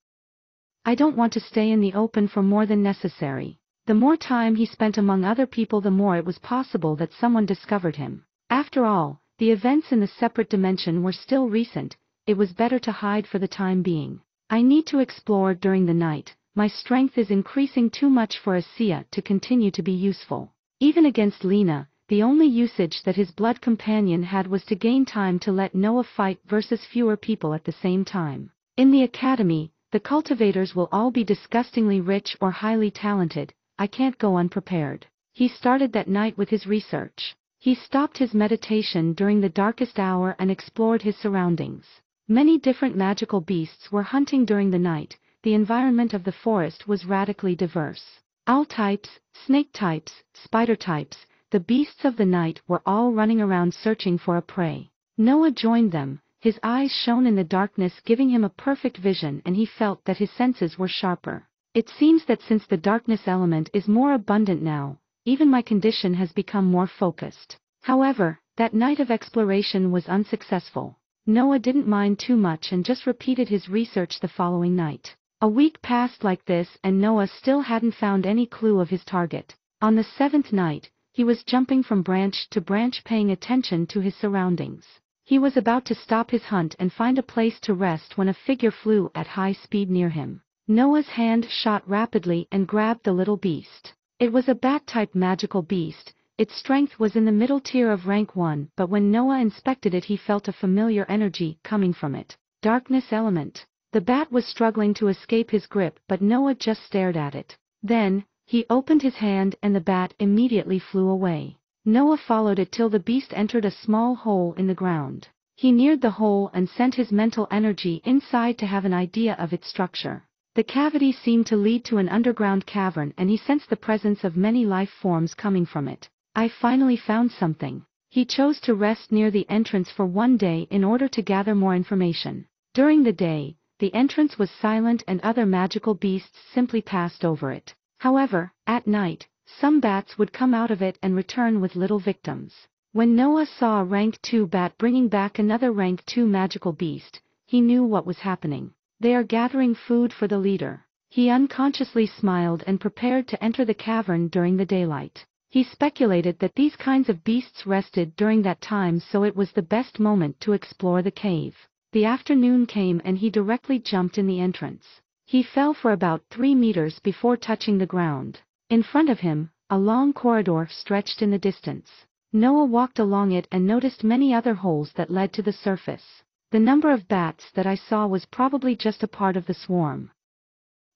I don't want to stay in the open for more than necessary. The more time he spent among other people the more it was possible that someone discovered him. After all, the events in the separate dimension were still recent, it was better to hide for the time being. I need to explore during the night, my strength is increasing too much for a Sia to continue to be useful. Even against Lena, the only usage that his blood companion had was to gain time to let Noah fight versus fewer people at the same time. In the academy, the cultivators will all be disgustingly rich or highly talented. I can't go unprepared. He started that night with his research. He stopped his meditation during the darkest hour and explored his surroundings. Many different magical beasts were hunting during the night. The environment of the forest was radically diverse. Owl types, snake types, spider types, the beasts of the night were all running around searching for a prey. Noah joined them, his eyes shone in the darkness, giving him a perfect vision, and he felt that his senses were sharper. It seems that since the darkness element is more abundant now, even my condition has become more focused. However, that night of exploration was unsuccessful. Noah didn't mind too much and just repeated his research the following night. A week passed like this and Noah still hadn't found any clue of his target. On the 7th night, he was jumping from branch to branch, paying attention to his surroundings. He was about to stop his hunt and find a place to rest when a figure flew at high speed near him. Noah's hand shot rapidly and grabbed the little beast. It was a bat-type magical beast. Its strength was in the middle tier of rank 1, but when Noah inspected it he felt a familiar energy coming from it. Darkness element. The bat was struggling to escape his grip, but Noah just stared at it. Then, he opened his hand and the bat immediately flew away. Noah followed it till the beast entered a small hole in the ground. He neared the hole and sent his mental energy inside to have an idea of its structure. The cavity seemed to lead to an underground cavern and he sensed the presence of many life forms coming from it. I finally found something. He chose to rest near the entrance for one day in order to gather more information. During the day, the entrance was silent and other magical beasts simply passed over it. However, at night, some bats would come out of it and return with little victims. When Noah saw a rank 2 bat bringing back another rank 2 magical beast, he knew what was happening. They are gathering food for the leader. He unconsciously smiled and prepared to enter the cavern during the daylight. He speculated that these kinds of beasts rested during that time, so it was the best moment to explore the cave. The afternoon came and he directly jumped in the entrance. He fell for about 3 meters before touching the ground. In front of him, a long corridor stretched in the distance. Noah walked along it and noticed many other holes that led to the surface. The number of bats that I saw was probably just a part of the swarm.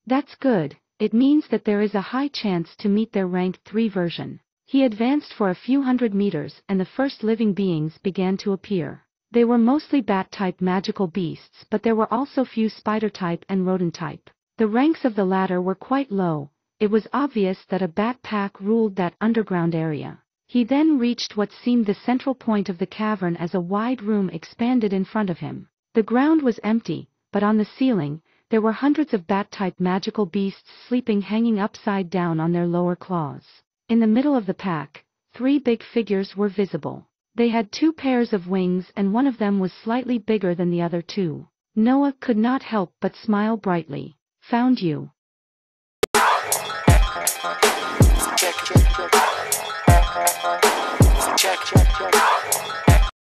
That's good, it means that there is a high chance to meet their rank 3 version. He advanced for a few hundred meters and the first living beings began to appear. They were mostly bat-type magical beasts, but there were also few spider-type and rodent-type. The ranks of the latter were quite low. It was obvious that a bat pack ruled that underground area. He then reached what seemed the central point of the cavern as a wide room expanded in front of him. The ground was empty, but on the ceiling, there were hundreds of bat-type magical beasts sleeping, hanging upside down on their lower claws. In the middle of the pack, 3 big figures were visible. They had 2 pairs of wings and one of them was slightly bigger than the other 2. Noah could not help but smile brightly. Found you. Check.